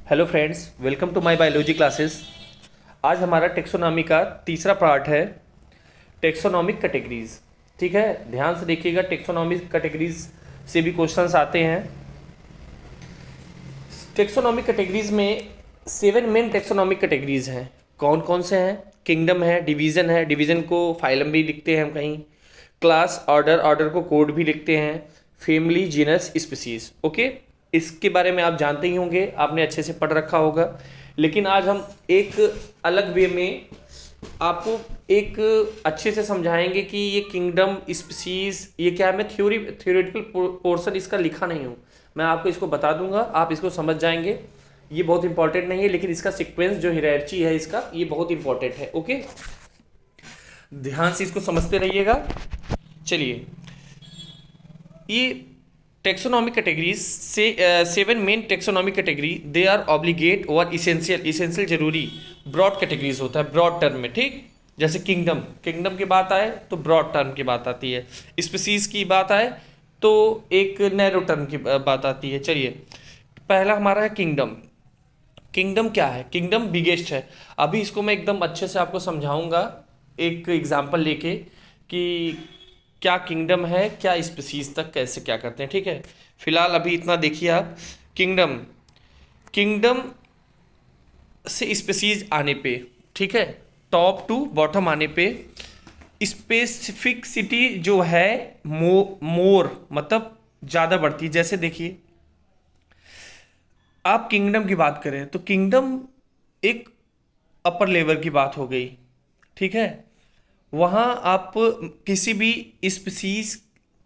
Hello friends, welcome to my biology classes. आज हमारा taxonomy का तीसरा पार्ट है, टेक्सोनॉमिक कैटेगरीज। ठीक है, ध्यान से देखिएगा, टेक्सोनॉमिक कैटेगरीज से भी क्वेश्चंस आते हैं। टेक्सोनॉमिक कैटेगरीज में 7 मेन टेक्सोनॉमिक कैटेगरीज हैं। कौन कौन से हैं? किंगडम है, डिवीज़न को फाइलम भी लिखते हैं हम कहीं, क्लास, ऑर्डर को कोड भी लिखते हैं, फैमिली, जीनस, स्पीसीज। ओके, इसके बारे में आप जानते ही होंगे, आपने अच्छे से पढ़ रखा होगा। लेकिन आज हम एक अलग वे में आपको एक अच्छे से समझाएंगे कि ये किंगडम, स्पीसीज, ये क्या है। मैं थ्योरेटिकल पोर्शन इसका लिखा नहीं हूँ, मैं आपको इसको बता दूंगा, आप इसको समझ जाएंगे। ये बहुत इंपॉर्टेंट नहीं है, लेकिन इसका सीक्वेंस जो हायरार्की है इसका, ये बहुत इंपॉर्टेंट है। ओके, ध्यान से इसको समझते रहिएगा। चलिए, ये टेक्सोनॉमिक कैटेगरीज से 7 main taxonomic category, they are obligate और इसेंशियल जरूरी ब्रॉड कैटेगरीज होता है, ब्रॉड टर्म में। ठीक, जैसे किंगडम की बात आए तो ब्रॉड टर्म की बात आती है, स्पीसीज की बात आए तो एक नैरो टर्म की बात आती है। चलिए, पहला हमारा है किंगडम। किंगडम क्या है? किंगडम बिगेस्ट है। अभी इसको मैं एकदम अच्छे से आपको समझाऊंगा एक एग्जांपल लेके कि क्या किंगडम है, क्या स्पीसीज तक कैसे क्या करते हैं। ठीक है, फिलहाल अभी इतना देखिए आप। किंगडम किंगडम से स्पीसीज आने पे, ठीक है, टॉप टू बॉटम आने पे स्पेसिफिसिटी जो है मोर मतलब ज़्यादा बढ़ती है। जैसे देखिए, आप किंगडम की बात करें तो किंगडम एक अपर लेवल की बात हो गई। ठीक है, वहाँ आप किसी भी स्पीसीज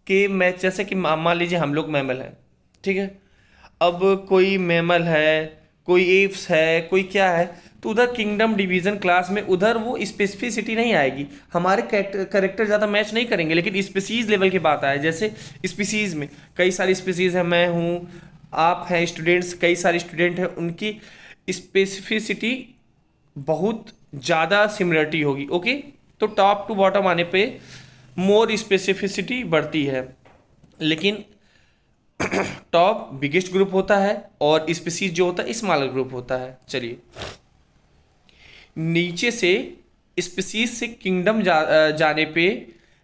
के मैच, जैसे कि मान लीजिए हम लोग मैमल हैं, ठीक है, अब कोई मैमल है, कोई एप्स है, कोई क्या है, तो उधर किंगडम डिवीजन क्लास में उधर वो स्पेसिफिसिटी नहीं आएगी, हमारे करेक्टर ज़्यादा मैच नहीं करेंगे। लेकिन स्पीसीज लेवल की बात आए, जैसे स्पीसीज में कई सारी स्पीसीज हैं, मैं हूँ, आप हैं, स्टूडेंट्स, कई सारे स्टूडेंट हैं, उनकी स्पेसिफिसिटी बहुत ज़्यादा सिमिलरिटी होगी। ओके, तो टॉप टू बॉटम आने पे मोर स्पेसिफिसिटी बढ़ती है, लेकिन टॉप बिगेस्ट ग्रुप होता है और स्पीसीज जो होता है स्मॉलर ग्रुप होता है। चलिए, नीचे से स्पीसीज से किंगडम जाने पे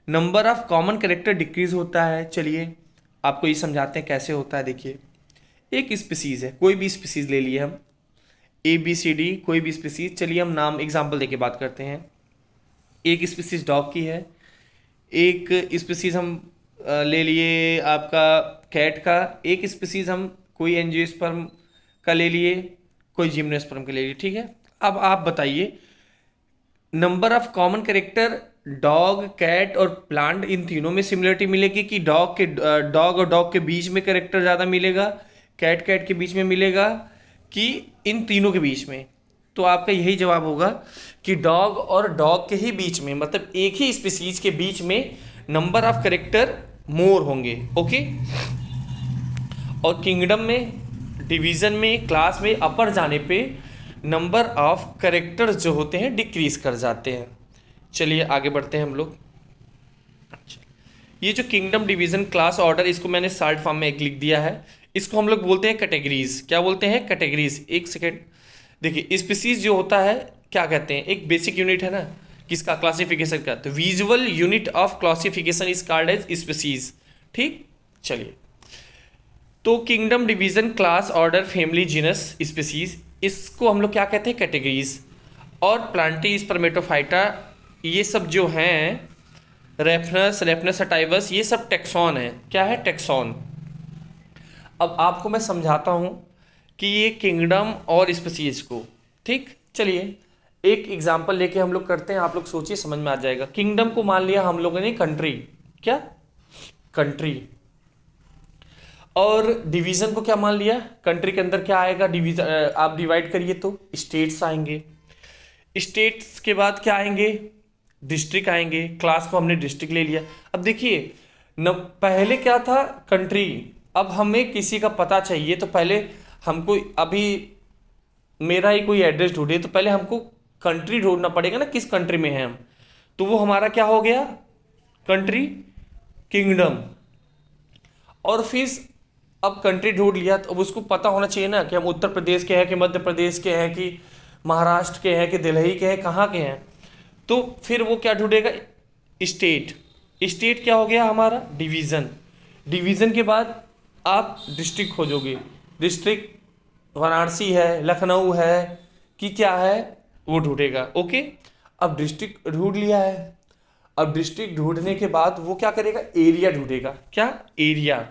number of common character decrease होता है। चलिए, आपको ये समझाते हैं कैसे होता है। देखिए, एक स्पीसीज है, कोई भी स्पीसीज ले लिए हम, ABCD, कोई भी स्पीसीज। चलिए, हम नाम एग्जाम्पल देके बात करते हैं। एक स्पीसीज डॉग की है, एक स्पीसीज हम ले लिए आपका कैट का, एक स्पीसीज हम कोई एंजियोस्पर्म का ले लिए, कोई जिम्नोस्पर्म का ले लिए। ठीक है, अब आप बताइए, number of common character dog, cat और प्लांट, इन तीनों में सिमिलरिटी मिलेगी कि डॉग और डॉग के बीच में कैरेक्टर ज़्यादा मिलेगा, कैट कैट के बीच में मिलेगा, कि इन तीनों के बीच में? तो आपका यही जवाब होगा कि डॉग और डॉग के ही बीच में, मतलब एक ही स्पीसीज के बीच में नंबर ऑफ कैरेक्टर मोर होंगे। ओके, और किंगडम में, डिवीजन में, क्लास में अपर जाने पे नंबर ऑफ कैरेक्टर्स जो होते हैं डिक्रीज कर जाते हैं। चलिए, आगे बढ़ते हैं हम लोग। ये जो किंगडम, डिवीजन, क्लास, ऑर्डर, इसको मैंने शॉर्ट फॉर्म में एक लिख दिया है। इसको हम लोग बोलते हैं कैटेगरीज। क्या बोलते हैं? कैटेगरीज। एक सेकेंड, देखिए, स्पीसीज जो होता है क्या कहते हैं, एक बेसिक यूनिट है ना किसका, क्लासिफिकेशन का, तो visual unit of classification is called as species. ठीक, चलिए, तो kingdom, division, class, order, family, genus, species, इसको हम लोग क्या कहते हैं? कैटेगरीज। और प्लांटी, स्पर्मेटोफाइटा, ये सब जो हैं, रेफनस सटाइवस, ये सब टेक्सॉन है। क्या है? टेक्सॉन। अब आपको मैं समझाता हूँ कि ये किंगडम और स्पीसीज को। ठीक, चलिए, एक एग्जाम्पल लेके हम लोग करते हैं, आप लोग सोचिए, समझ में आ जाएगा। किंगडम को मान लिया हम लोगों ने कंट्री, क्या कंट्री, और डिवीजन को क्या मान लिया? कंट्री के अंदर क्या आएगा? डिवीजन, आप डिवाइड करिए तो स्टेट्स आएंगे, स्टेट्स के बाद क्या आएंगे? डिस्ट्रिक्ट आएंगे। क्लास को हमने डिस्ट्रिक्ट ले लिया। अब देखिए न, पहले क्या था? कंट्री। अब हमें किसी का पता चाहिए तो पहले हमको, अभी मेरा ही कोई एड्रेस ढूंढे तो पहले हमको कंट्री ढूंढना पड़ेगा ना, किस कंट्री में है हम, तो वो हमारा क्या हो गया? Country, kingdom. और फिर अब कंट्री ढूंढ लिया तो अब उसको पता होना चाहिए ना कि हम उत्तर प्रदेश के हैं कि मध्य प्रदेश के हैं कि महाराष्ट्र के हैं कि दिल्ली के हैं, कहाँ के हैं। तो फिर वो क्या ढूंढेगा, स्टेट। स्टेट क्या हो गया हमारा, डिवीज़न। डिवीज़न के बाद आप डिस्ट्रिक्ट खोजोगे। डिस्ट्रिक्ट वाराणसी है, लखनऊ है कि क्या है, वो ढूंढेगा। ओके, अब डिस्ट्रिक्ट ढूंढ लिया है। अब डिस्ट्रिक्ट ढूंढने के बाद वो क्या करेगा, एरिया ढूंढेगा। क्या, एरिया।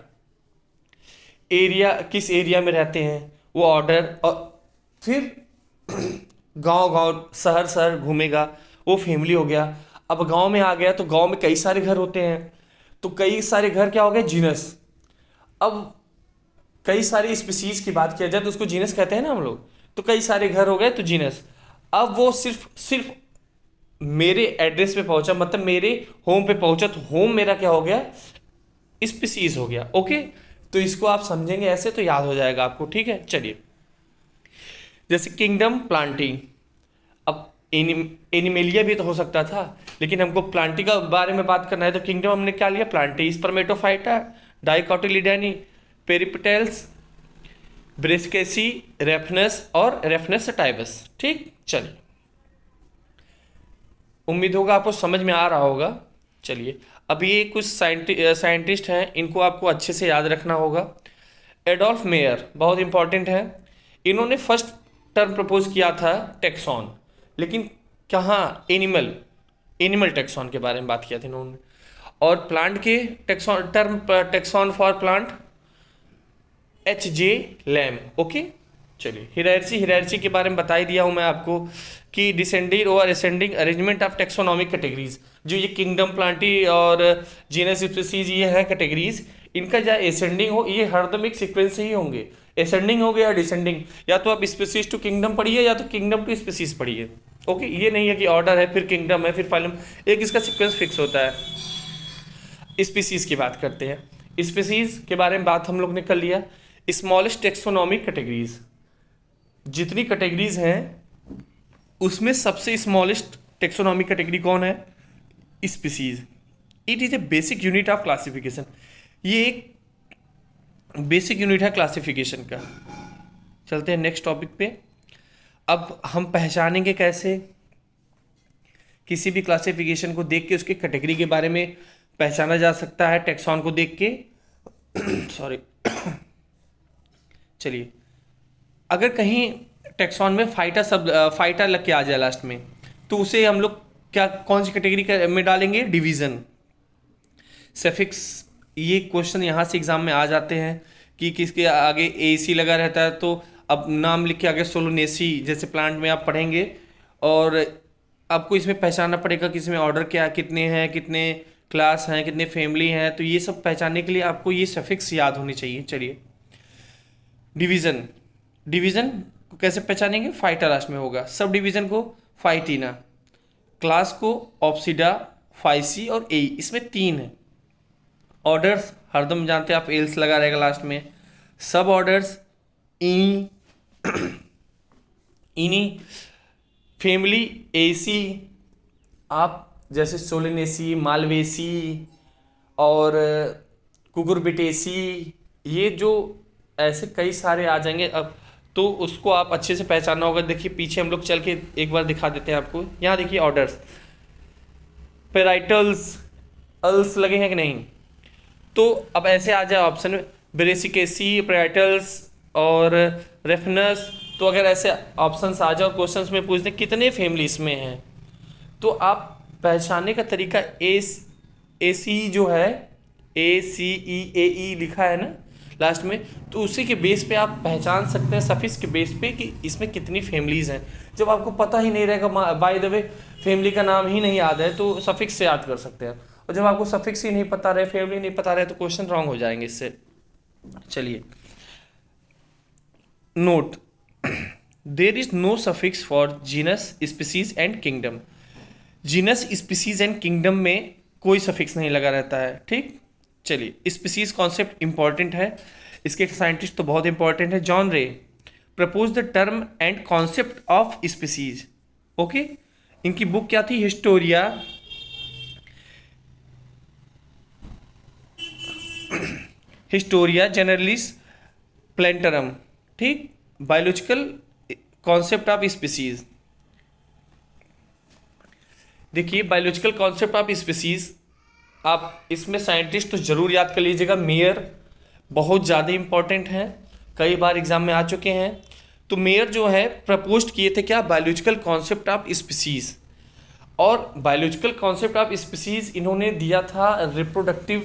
एरिया किस एरिया में रहते हैं वो ऑर्डर, और फिर गांव गांव शहर शहर घूमेगा, वो फैमिली हो गया। अब गांव में आ गया तो गांव में कई सारे घर होते हैं, तो कई सारे घर क्या हो गए, जीनस। अब कई सारी स्पीसीज की बात किया जाए तो उसको जीनस कहते हैं ना हम लोग, तो कई सारे घर हो गए तो जीनस। अब वो सिर्फ सिर्फ मेरे एड्रेस पे पहुंचा, मतलब मेरे होम पे पहुंचा, तो होम मेरा क्या हो गया, स्पीसीज हो गया। ओके, तो इसको आप समझेंगे ऐसे तो याद हो जाएगा आपको। ठीक है, चलिए। जैसे किंगडम प्लांटी, अब एनिमेलिया भी तो हो सकता था, लेकिन हमको प्लांटी का बारे में बात करना है, तो किंगडम हमने क्या लिया, प्लांटी। स्पर्मेटोफाइटा, डाइकोटिलिडानी, पेरिपेटल्स, ब्रिस्केसी, रेफनस और रेफनस सटाइवस। ठीक, चलिए, उम्मीद होगा आपको समझ में आ रहा होगा। चलिए, अब ये कुछ साइंटिस्ट हैं, इनको आपको अच्छे से याद रखना होगा। एडोल्फ मेयर बहुत इंपॉर्टेंट है। इन्होंने फर्स्ट टर्म प्रपोज किया था टेक्सॉन, लेकिन कहाँ, एनिमल एनिमल टेक्सॉन के बारे में बात किया था इन्होंने। और प्लांट के taxon term, taxon for plant, H.J. Lam. Okay, चलिए, हिरार्ची के बारे में बता ही दिया हूँ मैं आपको कि डिसेंडिंग और ascending arrangement of taxonomic categories. जो ये किंगडम, प्लांटी और जीनस, स्पीसीज, ये है कैटेगरीज, इनका चाहे असेंडिंग हो, ये हरदम एक सीक्वेंस से ही होंगे। असेंडिंग हो गया या डिसेंडिंग, या तो आप स्पीसीज टू किंगडम पढ़िए या तो किंगडम टू स्पीसीज पढ़िए। ओके, ये नहीं है कि ऑर्डर है फिर किंगडम है फिर फाइलम, एक इसका सीक्वेंस फिक्स होता है। स्पीसीज की बात करते हैं। स्पीसीज के बारे में बात हम लोग ने कर लिया। स्मॉलेस्ट टेक्सोनॉमिक कैटेगरीज, जितनी कैटेगरीज हैं उसमें सबसे स्मॉलेस्ट टेक्सोनॉमिक कैटेगरी कौन है, species. It is a basic unit of classification, ये एक बेसिक यूनिट है क्लासिफिकेशन का। चलते हैं नेक्स्ट टॉपिक पे। अब हम पहचानेंगे कैसे, किसी भी क्लासिफिकेशन को देख के उसके कैटेगरी के बारे में पहचाना जा सकता है टेक्सॉन को देख के। सॉरी। चलिए, अगर कहीं टेक्सॉन में फाइटा लग के आ जाए लास्ट में, तो उसे हम लोग क्या, कौन सी कैटेगरी में डालेंगे, डिवीज़न। सफिक्स, ये क्वेश्चन यहाँ से एग्जाम में आ जाते हैं कि किसके आगे एसी लगा रहता है, तो अब नाम लिख के आगे सोलोनेसी, जैसे प्लांट में आप पढ़ेंगे, और आपको इसमें पहचानना पड़ेगा कि इसमें ऑर्डर क्या, कितने हैं, कितने क्लास हैं, कितने फैमिली हैं, तो ये सब पहचानने के लिए आपको ये सफिक्स याद होनी चाहिए। चलिए, डिवीज़न। डिवीज़न को कैसे पहचानेंगे, फाइटा लास्ट में होगा। सब डिवीज़न को फाइटीना, क्लास को ऑप्सिडा, फाइसी और ए, इसमें 3 है। ऑर्डर्स हरदम जानते हैं आप, एल्स लगा रहेगा लास्ट में। सब ऑर्डर्स ई, इनी, फैमिली एसी, आप जैसे सोलिनेसी, मालवेसी और कुकुरबिटेसी, ये जो ऐसे कई सारे आ जाएंगे। अब तो उसको आप अच्छे से पहचानना होगा। देखिए, पीछे हम लोग चल के एक बार दिखा देते हैं आपको। यहाँ देखिए ऑर्डर्स, पेराइटल्स, अल्स लगे हैं कि नहीं, तो अब ऐसे आ जाए ऑप्शन में, ब्रेसिकेसी, पेराइटल्स और रेफनस। तो अगर ऐसे ऑप्शंस आ जाओ, क्वेश्चंस में पूछ दें कितने फैमिली इसमें हैं, तो आप पहचानने का तरीका, ए सी जो है, ACEAE लिखा है ना लास्ट में, तो उसी के बेस पे आप पहचान सकते हैं, सफिक्स के बेस पे, कि इसमें कितनी फैमिलीज़ हैं। जब आपको पता ही नहीं रहेगा, बाय द वे फैमिली का नाम ही नहीं याद है, तो सफिक्स से याद कर सकते हैं। और जब आपको सफिक्स ही नहीं पता रहे, फैमिली नहीं पता रहे, तो क्वेश्चन रॉन्ग हो जाएंगे इससे। चलिए, note, there is no suffix for genus, species and kingdom. Genus, species and kingdom में कोई सफिक्स नहीं लगा रहता है। ठीक, चलिए, स्पीसीज कॉन्सेप्ट इंपॉर्टेंट है, इसके साइंटिस्ट तो बहुत इंपॉर्टेंट है। जॉन रे propose the term and concept of species. Okay, इनकी बुक क्या थी, हिस्टोरिया जनरलिस प्लेंटरम, ठीक। बायोलॉजिकल कॉन्सेप्ट ऑफ स्पीसीज, देखिए बायोलॉजिकल कॉन्सेप्ट ऑफ स्पीसीज, आप इसमें साइंटिस्ट तो जरूर याद कर लीजिएगा। मेयर बहुत ज़्यादा इंपॉर्टेंट है, कई बार एग्जाम में आ चुके हैं। तो मेयर जो है प्रपोज किए थे क्या, बायोलॉजिकल कॉन्सेप्ट ऑफ स्पीसीज। और बायोलॉजिकल कॉन्सेप्ट ऑफ स्पीसीज इन्होंने दिया था रिप्रोडक्टिव,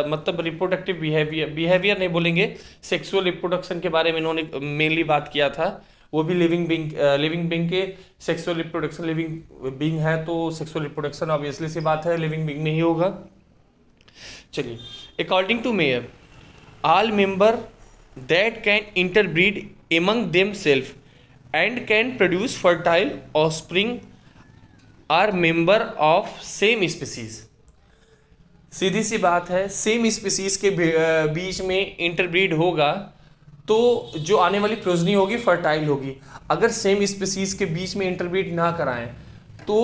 मतलब रिप्रोडक्टिव बिहेवियर नहीं बोलेंगे, सेक्सुअल रिप्रोडक्शन के बारे में इन्होंने मेनली बात किया था। वो भी लिविंग बींग के सेक्सुअल रिप्रोडक्शन, लिविंग बींग है तो सेक्सुअल रिप्रोडक्शन ऑब्वियसली सी बात है लिविंग बींग में ही होगा। चलिए, according to Mayr, all member that can interbreed among them self and can produce fertile offspring are member of same species. सीधी सी बात है, सेम स्पीसीज के बीच में इंटरब्रीड होगा तो जो आने वाली प्रोजनी होगी फर्टाइल होगी। अगर सेम स्पीसीज के बीच में इंटरब्रीड ना कराएं तो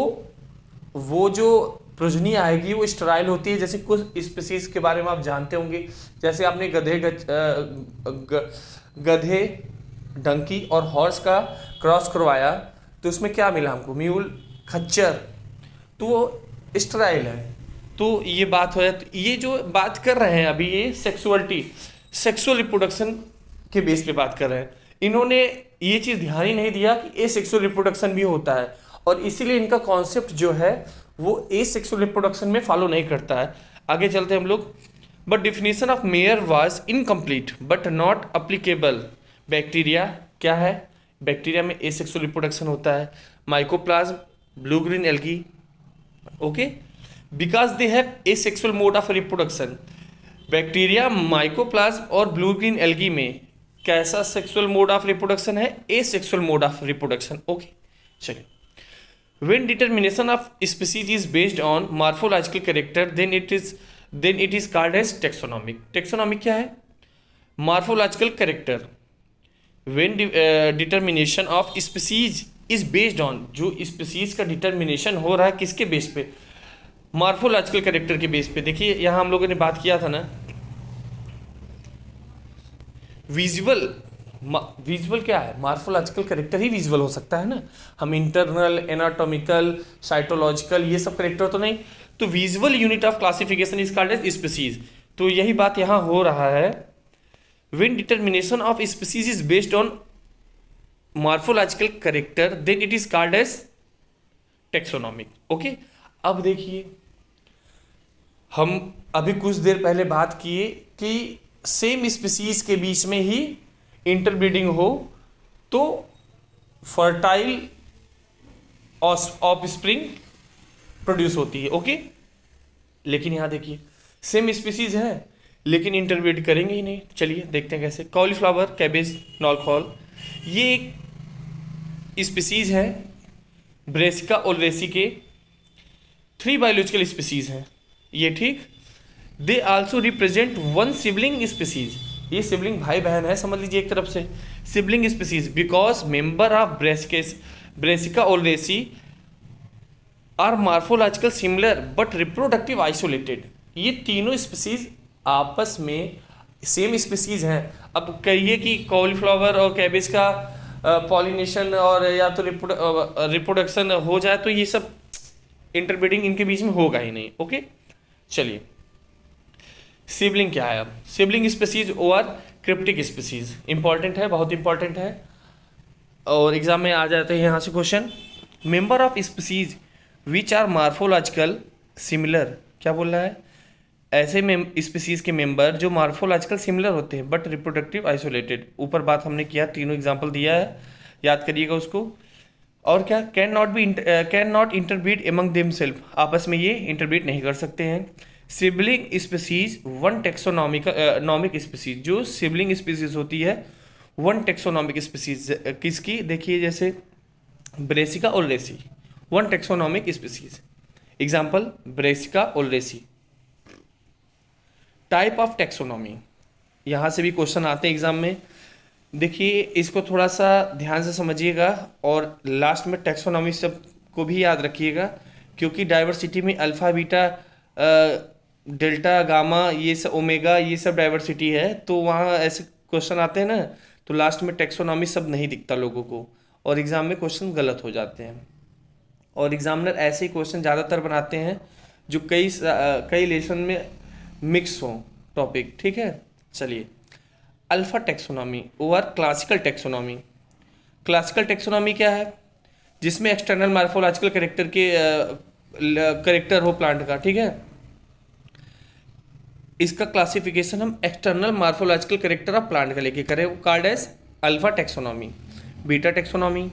वो जो प्रोजनी आएगी वो स्टेराइल होती है। जैसे कुछ स्पीसीज के बारे में आप जानते होंगे, जैसे आपने गधे, डंकी और हॉर्स का क्रॉस करवाया तो उसमें क्या मिला हमको, म्यूल, खच्चर, तो वो स्टेराइल है। तो ये बात हो, तो ये जो बात कर रहे हैं अभी ये सेक्सुअलिटी, सेक्सुअल रिप्रोडक्शन के बेस पे बात कर रहे हैं। इन्होंने ये चीज़ ध्यान ही नहीं दिया कि ए सेक्सुअल रिप्रोडक्शन भी होता है, और इसीलिए इनका कॉन्सेप्ट जो है वो ए सेक्सुअल रिप्रोडक्शन में फॉलो नहीं करता है। आगे चलते हैं हम लोग। But definition of mayor was incomplete but not applicable. Bacteria क्या है, बैक्टीरिया में ए सेक्सुअल रिप्रोडक्शन होता है। Mycoplasma, blue green algae, okay, because they have a sexual mode of reproduction. Bacteria, mycoplasma और ब्लू ग्रीन एल्गी में कैसा sexual mode of reproduction है, ए sexual mode of reproduction, okay. चलिए, when determination of species is based on morphological character then it is called as taxonomic। taxonomic क्या है, morphological character। when determination of species is based on, जो species का determination हो रहा है किसके base पे, morphological character के बेस पे। देखिए यहाँ हम लोगों ने बात किया था ना, विजुअल क्या है, मार्फोलॉजिकल करेक्टर ही विजुअल हो सकता है ना। हम इंटरनल, एनाटॉमिकल, साइटोलॉजिकल ये सब करेक्टर तो नहीं। तो visual unit of classification is called as species. तो यही बात यहाँ हो रहा है, when determination of species is based on morphological character then it is called as taxonomic, okay. अब देखिए, हम अभी कुछ देर पहले बात किए कि सेम स्पीसीज के बीच में ही इंटरब्रीडिंग हो तो फर्टाइल ऑफस्प्रिंग प्रोड्यूस होती है, ओके। लेकिन यहाँ देखिए, सेम स्पीसीज है लेकिन इंटरब्रीड करेंगे ही नहीं। चलिए देखते हैं कैसे। कॉलीफ्लावर, कैबेज, नॉलखॉल, ये एक स्पीसीज है ब्रेसिका ओलरेसी के। 3 बायोलॉजिकल स्पीसीज हैं ये, ठीक। They also represent 1 sibling species. ये सिबलिंग भाई बहन है समझ लीजिए एक तरफ से, sibling species. Because member of Brassica oleracea are morphological similar but reproductive isolated. ये तीनों स्पीसीज आपस में सेम स्पीसीज हैं। अब कहिए कि कॉलीफ्लावर और कैबेज का पॉलिनेशन और या तो रिप्रोडक्शन हो जाए तो ये सब इंटरब्रीडिंग इनके बीच में होगा ही नहीं, ओके। चलिए, सिबलिंग क्या है अब, सिबलिंग स्पीसीज और क्रिप्टिक स्पीसीज इंपॉर्टेंट है, बहुत इंपॉर्टेंट है और एग्जाम में आ जाते हैं यहाँ से question. Member of species which are morphological similar, क्या बोल रहा है, ऐसे स्पीसीज के मेंबर जो मार्फोलॉजिकल सिमिलर होते हैं बट रिप्रोडक्टिव आइसोलेटेड। ऊपर बात हमने किया, तीनों एग्जाम्पल दिया है, याद करिएगा उसको। और क्या, can not interbreed among themselves, आपस में ये इंटरब्रीड नहीं कर सकते हैं। सिबलिंग स्पीसीज 1 टेक्सोनॉमिक स्पीसीज, जो सिबलिंग स्पीसीज होती है 1 टेक्सोनॉमिक स्पीसीज किसकी, देखिए जैसे Brassica oleracea 1 taxonomic species. Example Brassica oleracea. Type of taxonomy, यहाँ से भी क्वेश्चन आते हैं एग्जाम में। देखिए इसको थोड़ा सा ध्यान से समझिएगा और लास्ट में टेक्सोनॉमी सब को भी याद रखिएगा, क्योंकि डाइवर्सिटी में अल्फा, बीटा, डेल्टा, गामा, ये सब ओमेगा, ये सब डाइवर्सिटी है। तो वहाँ ऐसे क्वेश्चन आते हैं ना, तो लास्ट में टेक्सोनॉमी सब नहीं दिखता लोगों को, और एग्जाम में क्वेश्चन गलत हो जाते हैं। और एग्जामिनर ऐसे ही क्वेश्चन ज़्यादातर बनाते हैं जो कई लेसन में मिक्स हो टॉपिक, ठीक है। चलिए, अल्फा टेक्सोनॉमी और क्लासिकल टेक्सोनॉमी। क्लासिकल टेक्सोनॉमी क्या है? जिसमें एक्सटर्नल मार्फोलॉजिकल करेक्टर हो प्लांट का, ठीक है। इसका क्लासिफिकेशन हम external morphological character of plant का लेके करें, वो called as alpha taxonomy. Beta taxonomy,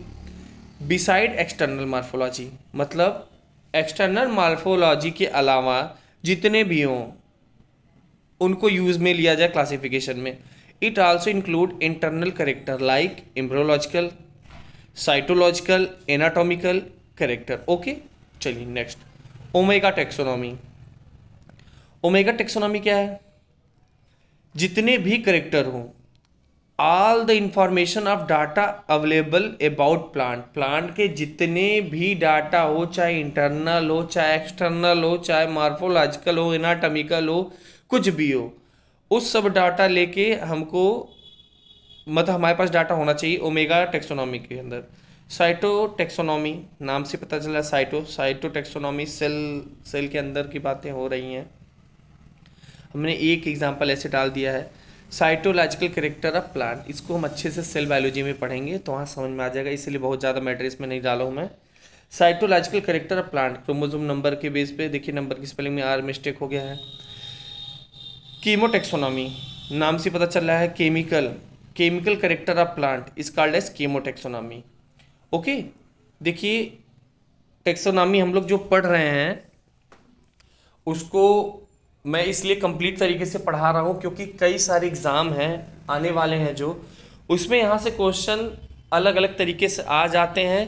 beside external morphology, मतलब एक्सटर्नल मार्फोलॉजी के अलावा जितने भी हों उनको यूज में लिया जाए क्लासिफिकेशन में। It also include internal character like embryological, cytological, anatomical character. Okay, चलिए next, omega taxonomy. Omega taxonomy क्या है? जितने भी करेक्टर हों, all the information of data available about plant, plant के जितने भी डाटा हो, चाहे इंटरनल हो, चाहे एक्सटर्नल हो, चाहे मार्फोलॉजिकल हो, एनाटॉमिकल हो, कुछ भी हो, उस सब डाटा लेके हमको, मतलब हमारे पास डाटा होना चाहिए ओमेगा टेक्सोनॉमी के अंदर। साइटो टेक्सोनॉमी, नाम से पता चला साइटो टेक्सोनॉमी, सेल के अंदर की बातें हो रही हैं। हमने एक एग्जांपल ऐसे डाल दिया है, साइटोलॉजिकल करेक्टर ऑफ प्लांट। इसको हम अच्छे से सेल बायोलॉजी में पढ़ेंगे तो वहाँ समझ में आ जाएगा, इसलिए बहुत ज़्यादा मैटर इसमें नहीं डाला हूँ मैं। Cytological character of plant, chromosome number के बेस पे, देखिए नंबर की स्पेलिंग में आर मिस्टेक हो गया है। कीमोटेक्सोनॉमी, नाम से पता चल रहा है chemical character of plant is called as chemotaxonomy. Okay, देखिए टेक्सोनॉमी हम लोग जो पढ़ रहे हैं उसको मैं इसलिए कंप्लीट तरीके से पढ़ा रहा हूँ क्योंकि कई सारे एग्ज़ाम हैं आने वाले हैं जो, उसमें यहाँ से क्वेश्चन अलग अलग तरीके से आ जाते हैं,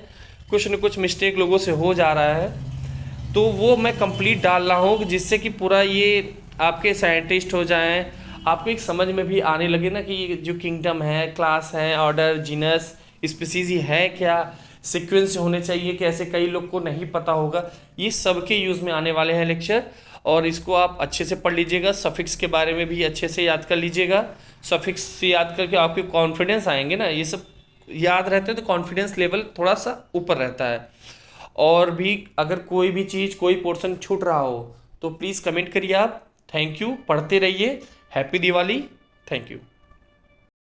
कुछ न कुछ मिस्टेक लोगों से हो जा रहा है, तो वो मैं कंप्लीट डाल रहा हूँ जिससे कि पूरा ये आपके साइंटिस्ट हो जाएं, आपको एक समझ में भी आने लगे ना कि ये जो किंगडम है, क्लास है, ऑर्डर, जीनस, स्पीसीज ये है क्या, सीक्वेंस होने चाहिए कि ऐसे कई लोग को नहीं पता होगा, ये सबके यूज़ में आने वाले हैं लेक्चर। और इसको आप अच्छे से पढ़ लीजिएगा, सफिक्स के बारे में भी अच्छे से याद कर लीजिएगा। सफिक्स से याद करके आपके कॉन्फिडेंस आएंगे ना, ये सब याद रहते हैं तो कॉन्फिडेंस लेवल थोड़ा सा ऊपर रहता है। और भी अगर कोई भी चीज़, कोई पोर्शन छूट रहा हो तो प्लीज़ कमेंट करिए आप। थैंक यू, पढ़ते रहिए। हैप्पी दिवाली। Thank you.